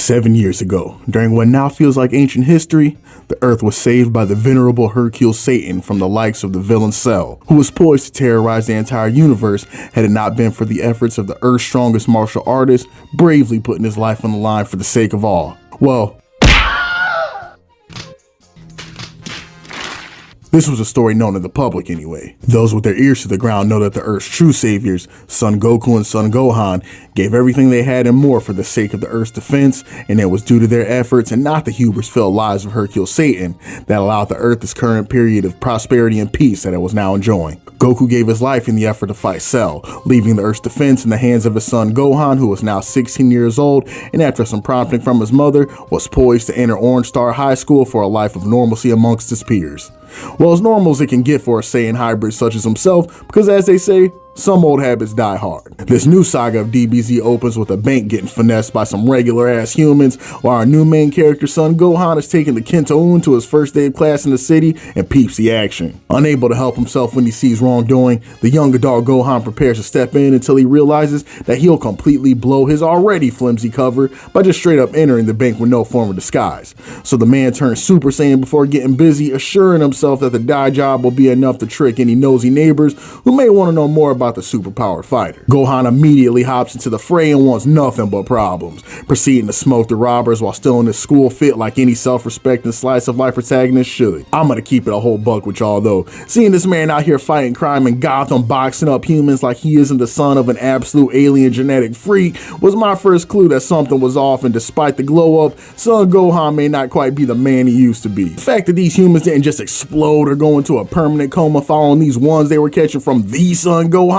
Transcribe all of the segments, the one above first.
7 years ago, during what now feels like ancient history, the Earth was saved by the venerable Hercule Satan from the likes of the villain Cell, who was poised to terrorize the entire universe had it not been for the efforts of the Earth's strongest martial artist, bravely putting his life on the line for the sake of all. Well, this was a story known to the public anyway. Those with their ears to the ground know that the Earth's true saviors, Son Goku and Son Gohan, gave everything they had and more for the sake of the Earth's defense, and it was due to their efforts and not the hubris-filled lies of Hercule Satan that allowed the Earth this current period of prosperity and peace that it was now enjoying. Goku gave his life in the effort to fight Cell, leaving the Earth's defense in the hands of his son Gohan, who was now 16 years old, and after some prompting from his mother, was poised to enter Orange Star High School for a life of normalcy amongst his peers. Well, as normal as it can get for a Saiyan hybrid such as himself, because as they say, some old habits die hard. This new saga of DBZ opens with a bank getting finessed by some regular ass humans, while our new main character Son Gohan is taking the Kento-un to his first day of class in the city and peeps the action. Unable to help himself when he sees wrongdoing, the young adult Gohan prepares to step in until he realizes that he'll completely blow his already flimsy cover by just straight up entering the bank with no form of disguise. So the man turns Super Saiyan before getting busy, assuring himself that the dye job will be enough to trick any nosy neighbors who may want to know more about the superpowered fighter. Gohan immediately hops into the fray and wants nothing but problems, proceeding to smoke the robbers while still in his school fit like any self-respecting slice of life protagonist should. I'm gonna keep it a whole buck with y'all though. Seeing this man out here fighting crime in Gotham, boxing up humans like he isn't the son of an absolute alien genetic freak was my first clue that something was off, and despite the glow up, Son Gohan may not quite be the man he used to be. The fact that these humans didn't just explode or go into a permanent coma following these ones they were catching from the Son Gohan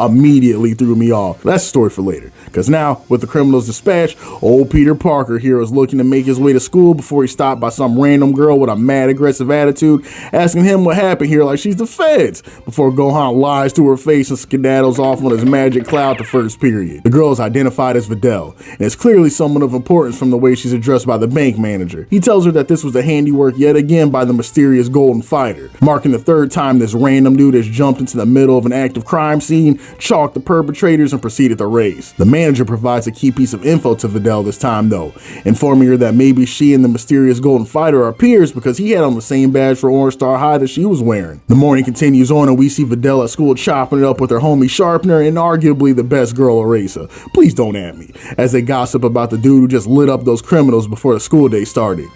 immediately threw me off. That's a story for later, because now, with the criminals dispatched, old Peter Parker here is looking to make his way to school before he's stopped by some random girl with a mad aggressive attitude, asking him what happened here like she's the feds, before Gohan lies to her face and skedaddles off on his magic cloud the first period. The girl is identified as Videl, and is clearly someone of importance from the way she's addressed by the bank manager. He tells her that this was the handiwork yet again by the mysterious Golden Fighter, marking the third time this random dude has jumped into the middle of an active crime scene, chalked the perpetrators, and proceeded to race. The manager provides a key piece of info to Videl this time though, informing her that maybe she and the mysterious Golden Fighter are peers because he had on the same badge for Orange Star High that she was wearing. The morning continues on and we see Videl at school chopping it up with her homie Sharpener and arguably the best girl eraser. Please don't at me, as they gossip about the dude who just lit up those criminals before the school day started.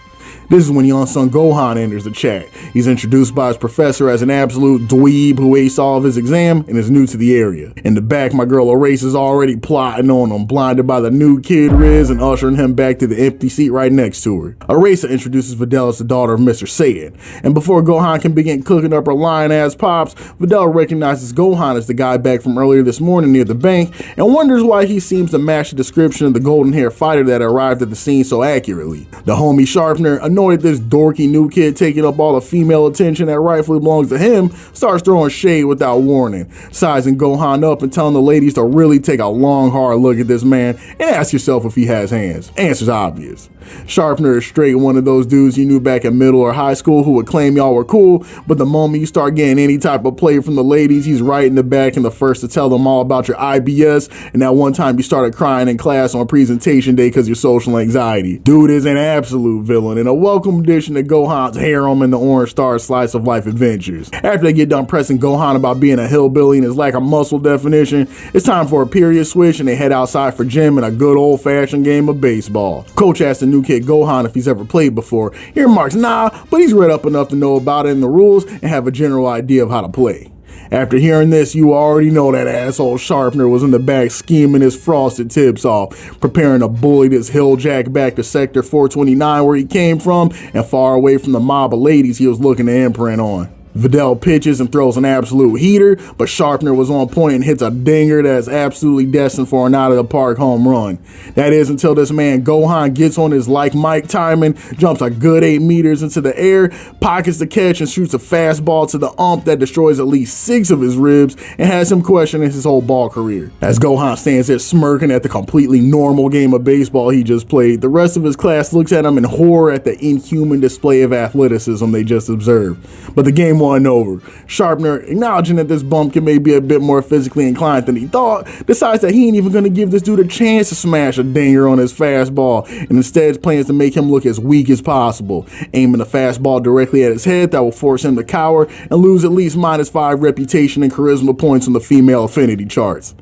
This is when young Son Gohan enters the chat. He's introduced by his professor as an absolute dweeb who aced all of his exam and is new to the area. In the back, my girl Erase is already plotting on him, blinded by the new Kid Riz and ushering him back to the empty seat right next to her. Eraser introduces Videl as the daughter of Mr. Saiyan, and before Gohan can begin cooking up her lion-ass pops, Videl recognizes Gohan as the guy back from earlier this morning near the bank and wonders why he seems to match the description of the golden-haired fighter that arrived at the scene so accurately. The homie Sharpener, annoyed this dorky new kid taking up all the female attention that rightfully belongs to him, starts throwing shade without warning, sizing Gohan up and telling the ladies to really take a long hard look at this man and ask yourself if he has hands. Answer's obvious. Sharpener is straight one of those dudes you knew back in middle or high school who would claim y'all were cool, but the moment you start getting any type of play from the ladies, he's right in the back and the first to tell them all about your IBS and that one time you started crying in class on presentation day because your social anxiety. Dude is an absolute villain and a welcome addition to Gohan's harem and the Orange Star slice of life adventures. After they get done pressing Gohan about being a hillbilly and his lack of muscle definition, it's time for a period switch and they head outside for gym and a good old fashioned game of baseball. Coach asks the new kid Gohan if he's ever played before. He remarks nah, but he's read up enough to know about it and the rules and have a general idea of how to play. After hearing this, you already know that asshole Sharpener was in the back scheming his frosted tips off, preparing to bully this hilljack back to Sector 429 where he came from and far away from the mob of ladies he was looking to imprint on. Videl pitches and throws an absolute heater, but Sharpener was on point and hits a dinger that's absolutely destined for an out-of-the-park home run. That is until this man Gohan gets on his like Mike timing, jumps a good 8 meters into the air, pockets the catch and shoots a fastball to the ump that destroys at least 6 of his ribs and has him questioning his whole ball career. As Gohan stands there smirking at the completely normal game of baseball he just played, the rest of his class looks at him in horror at the inhuman display of athleticism they just observed. But the game one over. Sharpner, acknowledging that this bumpkin may be a bit more physically inclined than he thought, decides that he ain't even gonna give this dude a chance to smash a dinger on his fastball, and instead plans to make him look as weak as possible, aiming a fastball directly at his head that will force him to cower and lose at least -5 reputation and charisma points on the female affinity charts.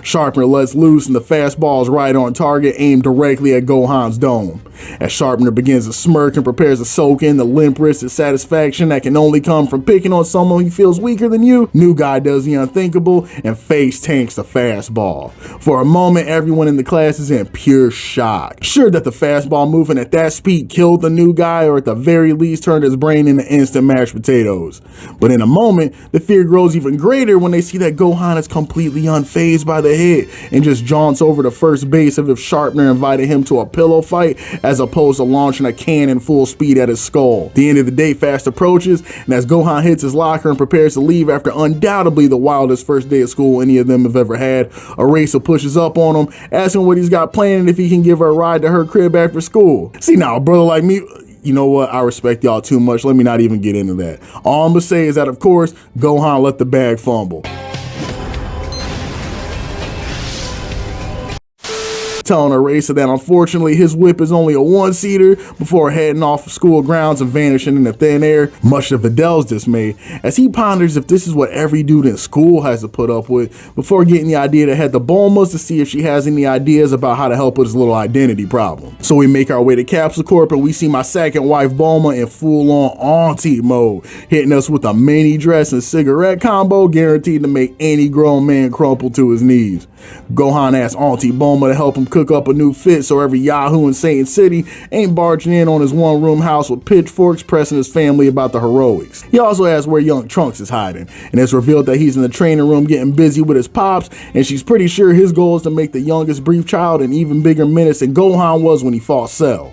Sharpner lets loose and the fastball is right on target, aimed directly at Gohan's dome. As Sharpner begins to smirk and prepares to soak in the limp-wristed satisfaction that can only come from picking on someone who feels weaker than you, New Guy does the unthinkable and face tanks the fastball. For a moment, everyone in the class is in pure shock, sure that the fastball moving at that speed killed the New Guy, or at the very least turned his brain into instant mashed potatoes. But in a moment, the fear grows even greater when they see that Gohan is completely unfazed by the hit and just jaunts over to first base as if Sharpner invited him to a pillow fight as opposed to launching a cannon full speed at his skull. The end of the day fast approaches, and as Gohan hits his locker and prepares to leave after undoubtedly the wildest first day of school any of them have ever had, Eraser pushes up on him, asking what he's got planned and if he can give her a ride to her crib after school. See, now a brother like me, you know what, I respect y'all too much, let me not even get into that. All I'm gonna say is that of course, Gohan let the bag fumble, telling Eraser that unfortunately his whip is only a one-seater before heading off of school grounds and vanishing into thin air, much to Videl's dismay, as he ponders if this is what every dude in school has to put up with, before getting the idea to head to Bulma's to see if she has any ideas about how to help with his little identity problem. So we make our way to Capsule Corp and we see my second wife Bulma in full-on auntie mode, hitting us with a mini dress and cigarette combo guaranteed to make any grown man crumple to his knees. Gohan asks Auntie Bulma to help him cook up a new fit so every Yahoo in Satan City ain't barging in on his one-room house with pitchforks pressing his family about the heroics. He also asks where young Trunks is hiding, and it's revealed that he's in the training room getting busy with his pops, and she's pretty sure his goal is to make the youngest brief child an even bigger menace than Gohan was when he fought Cell.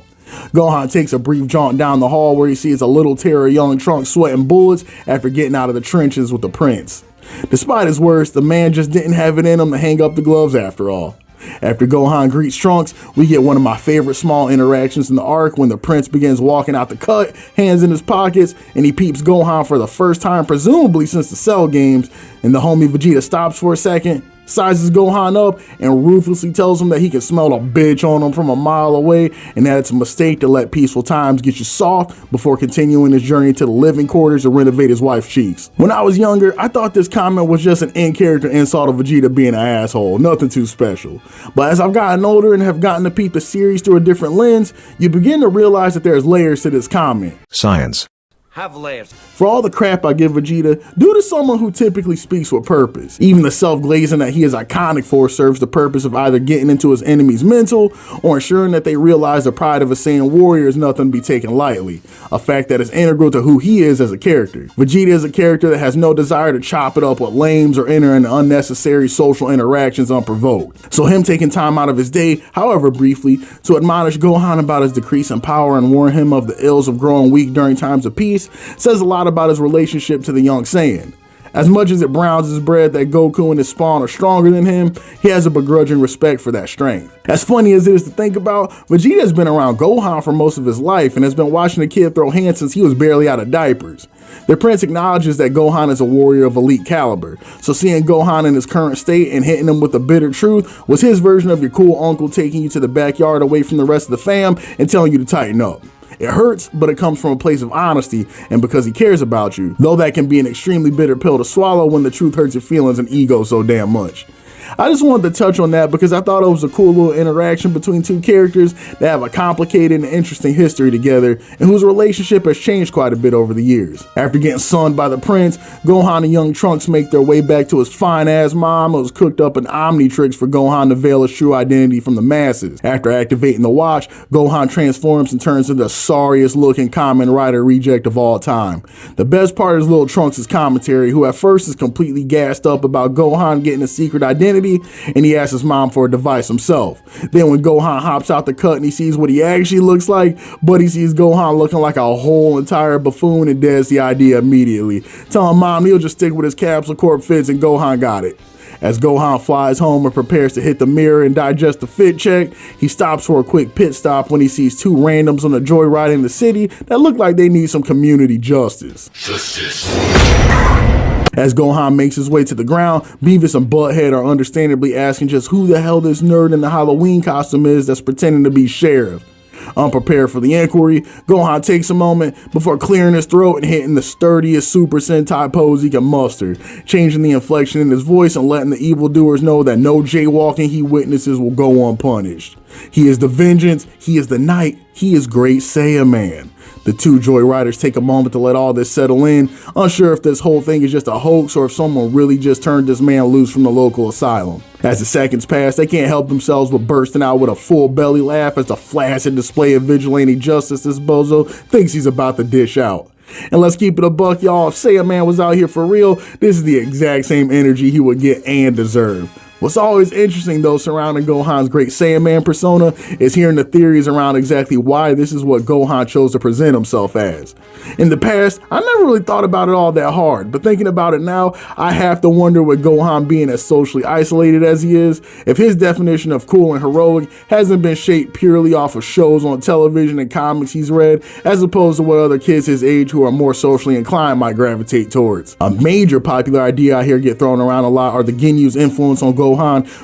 Gohan takes a brief jaunt down the hall where he sees a little terror young Trunks sweating bullets after getting out of the trenches with the prince. Despite his worst, the man just didn't have it in him to hang up the gloves after all. After Gohan greets Trunks, we get one of my favorite small interactions in the arc when the prince begins walking out the cut, hands in his pockets, and he peeps Gohan for the first time presumably since the Cell games, and the homie Vegeta stops for a second, sizes Gohan up, and ruthlessly tells him that he can smell a bitch on him from a mile away, and that it's a mistake to let peaceful times get you soft before continuing his journey to the living quarters to renovate his wife's cheeks. When I was younger, I thought this comment was just an in-character insult of Vegeta being an asshole, nothing too special. But as I've gotten older and have gotten to peep the series through a different lens, you begin to realize that there's layers to this comment. Science. Have layers. For all the crap I give Vegeta, due to someone who typically speaks with purpose. Even the self-glazing that he is iconic for serves the purpose of either getting into his enemy's mental or ensuring that they realize the pride of a Saiyan warrior is nothing to be taken lightly, a fact that is integral to who he is as a character. Vegeta is a character that has no desire to chop it up with lames or enter into unnecessary social interactions unprovoked. So him taking time out of his day, however briefly, to admonish Gohan about his decrease in power and warn him of the ills of growing weak during times of peace says a lot about his relationship to the young Saiyan. As much as it browns his bread that Goku and his spawn are stronger than him, he has a begrudging respect for that strength. As funny as it is to think about, Vegeta has been around Gohan for most of his life and has been watching the kid throw hands since he was barely out of diapers. The prince acknowledges that Gohan is a warrior of elite caliber, so seeing Gohan in his current state and hitting him with the bitter truth was his version of your cool uncle taking you to the backyard away from the rest of the fam and telling you to tighten up. It hurts, but it comes from a place of honesty and because he cares about you, though that can be an extremely bitter pill to swallow when the truth hurts your feelings and ego so damn much. I just wanted to touch on that because I thought it was a cool little interaction between two characters that have a complicated and interesting history together and whose relationship has changed quite a bit over the years. After getting sunned by the prince, Gohan and young Trunks make their way back to his fine-ass mom who's cooked up an Omnitrix for Gohan to veil his true identity from the masses. After activating the watch, Gohan transforms and turns into the sorriest looking Kamen Rider reject of all time. The best part is little Trunks' commentary, who at first is completely gassed up about Gohan getting a secret identity, and he asks his mom for a device himself. Then when Gohan hops out the cut and he sees what he actually looks like, but he sees Gohan looking like a whole entire buffoon and deads the idea immediately, telling mom he'll just stick with his Capsule Corp fits and Gohan got it. As Gohan flies home and prepares to hit the mirror and digest the fit check, he stops for a quick pit stop when he sees two randoms on a joyride in the city that look like they need some community justice. As Gohan makes his way to the ground, Beavis and Butthead are understandably asking just who the hell this nerd in the Halloween costume is that's pretending to be sheriff. Unprepared for the inquiry, Gohan takes a moment before clearing his throat and hitting the sturdiest Super Sentai pose he can muster, changing the inflection in his voice and letting the evildoers know that no jaywalking he witnesses will go unpunished. He is the vengeance, he is the night, he is Great Saiyaman. The two Joyriders take a moment to let all this settle in, unsure if this whole thing is just a hoax or if someone really just turned this man loose from the local asylum. As the seconds pass, they can't help themselves but bursting out with a full belly laugh as the flaccid display of vigilante justice this bozo thinks he's about to dish out. And let's keep it a buck, y'all. If Saiyaman was out here for real, this is the exact same energy he would get and deserve. What's always interesting though surrounding Gohan's Great Saiyaman persona is hearing the theories around exactly why this is what Gohan chose to present himself as. In the past, I never really thought about it all that hard, but thinking about it now, I have to wonder with Gohan being as socially isolated as he is, if his definition of cool and heroic hasn't been shaped purely off of shows on television and comics he's read, as opposed to what other kids his age who are more socially inclined might gravitate towards. A major popular idea I hear get thrown around a lot are the Ginyu's influence on Gohan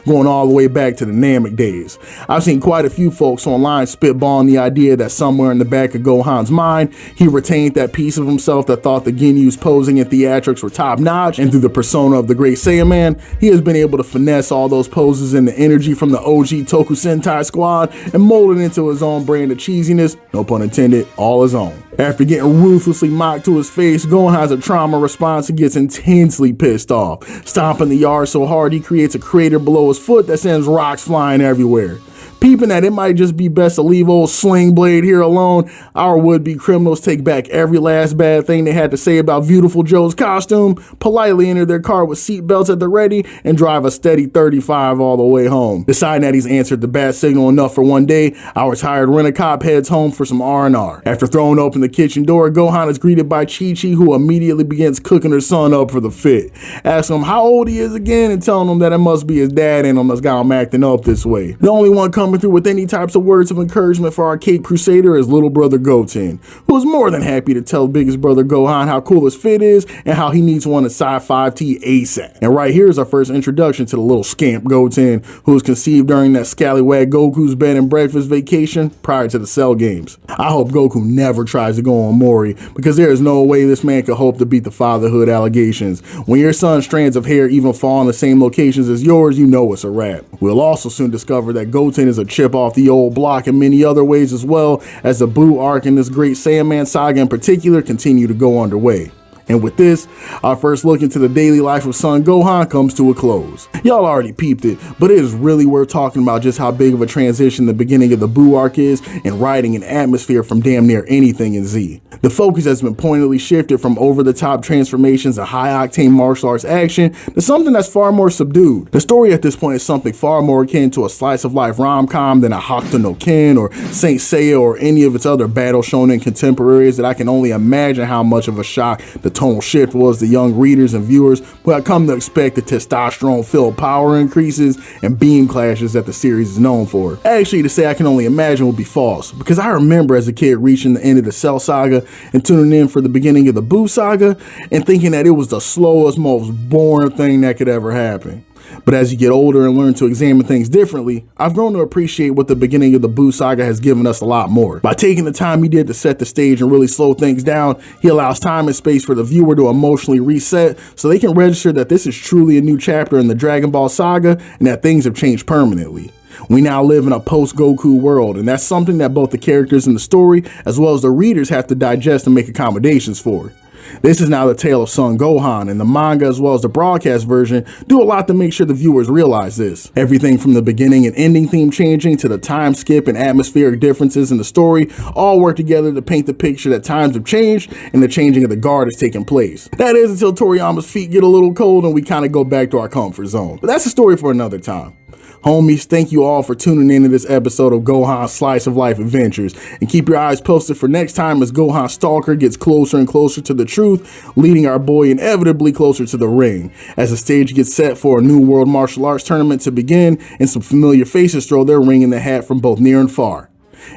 going all the way back to the Namek days. I've seen quite a few folks online spitballing the idea that somewhere in the back of Gohan's mind, he retained that piece of himself that thought the Ginyu's posing and theatrics were top notch, and through the persona of the Great Saiyaman, he has been able to finesse all those poses and the energy from the OG Toku Sentai squad and mold it into his own brand of cheesiness, no pun intended, all his own. After getting ruthlessly mocked to his face, Gohan has a trauma response and gets intensely pissed off. Stomping the yard so hard he creates a crater below his foot that sends rocks flying everywhere. Peeping that it might just be best to leave old Sling Blade here alone, our would-be criminals take back every last bad thing they had to say about Beautiful Joe's costume, politely enter their car with seatbelts at the ready, and drive a steady 35 all the way home. Deciding that he's answered the bat signal enough for one day, our tired rent-a-cop heads home for some R&R. After throwing open the kitchen door, Gohan is greeted by Chi-Chi, who immediately begins cooking her son up for the fit, asking him how old he is again and telling him that it must be his dad in him that's got him acting up this way. The only one coming through with any types of words of encouragement for our Cape Crusader is little brother Goten, who is more than happy to tell biggest brother Gohan how cool his fit is and how he needs one in size 5T ASAP. And right here is our first introduction to the little scamp Goten, who was conceived during that scallywag Goku's bed and breakfast vacation prior to the Cell games. I hope Goku never tries to go on Mori, because there is no way this man could hope to beat the fatherhood allegations. When your son's strands of hair even fall in the same locations as yours, you know it's a wrap. We'll also soon discover that Goten is a chip off the old block in many other ways, as well as the Buu Arc and this Great Saiyaman Saga in particular continue to go underway. And with this, our first look into the daily life of Son Gohan comes to a close. Y'all already peeped it, but it is really worth talking about just how big of a transition the beginning of the Buu Arc is in writing an atmosphere from damn near anything in Z. The focus has been pointedly shifted from over-the-top transformations of high-octane martial arts action to something that's far more subdued. The story at this point is something far more akin to a slice-of-life rom-com than a Hakuto no Ken or Saint Seiya or any of its other battle shonen contemporaries that I can only imagine how much of a shock the tonal shift was to young readers and viewers who had come to expect the testosterone-filled power increases and beam clashes that the series is known for. Actually, to say I can only imagine would be false, because I remember as a kid reaching the end of the Cell Saga and tuning in for the beginning of the Buu Saga and thinking that it was the slowest, most boring thing that could ever happen. But as you get older and learn to examine things differently, I've grown to appreciate what the beginning of the Buu Saga has given us a lot more. By taking the time he did to set the stage and really slow things down, he allows time and space for the viewer to emotionally reset so they can register that this is truly a new chapter in the Dragon Ball Saga and that things have changed permanently. We now live in a post-Goku world, and that's something that both the characters in the story as well as the readers have to digest and make accommodations for. This is now the tale of Son Gohan, and the manga as well as the broadcast version do a lot to make sure the viewers realize this. Everything from the beginning and ending theme changing to the time skip and atmospheric differences in the story all work together to paint the picture that times have changed and the changing of the guard has taken place. That is until Toriyama's feet get a little cold and we kind of go back to our comfort zone. But that's a story for another time. Homies, thank you all for tuning into this episode of Gohan's Slice of Life Adventures, and keep your eyes posted for next time as Gohan Stalker gets closer and closer to the truth, leading our boy inevitably closer to the ring, as the stage gets set for a new World Martial Arts Tournament to begin, and some familiar faces throw their ring in the hat from both near and far.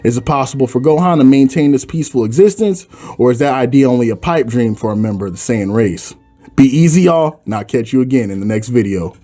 Is it possible for Gohan to maintain this peaceful existence, or is that idea only a pipe dream for a member of the Saiyan race? Be easy, y'all, and I'll catch you again in the next video.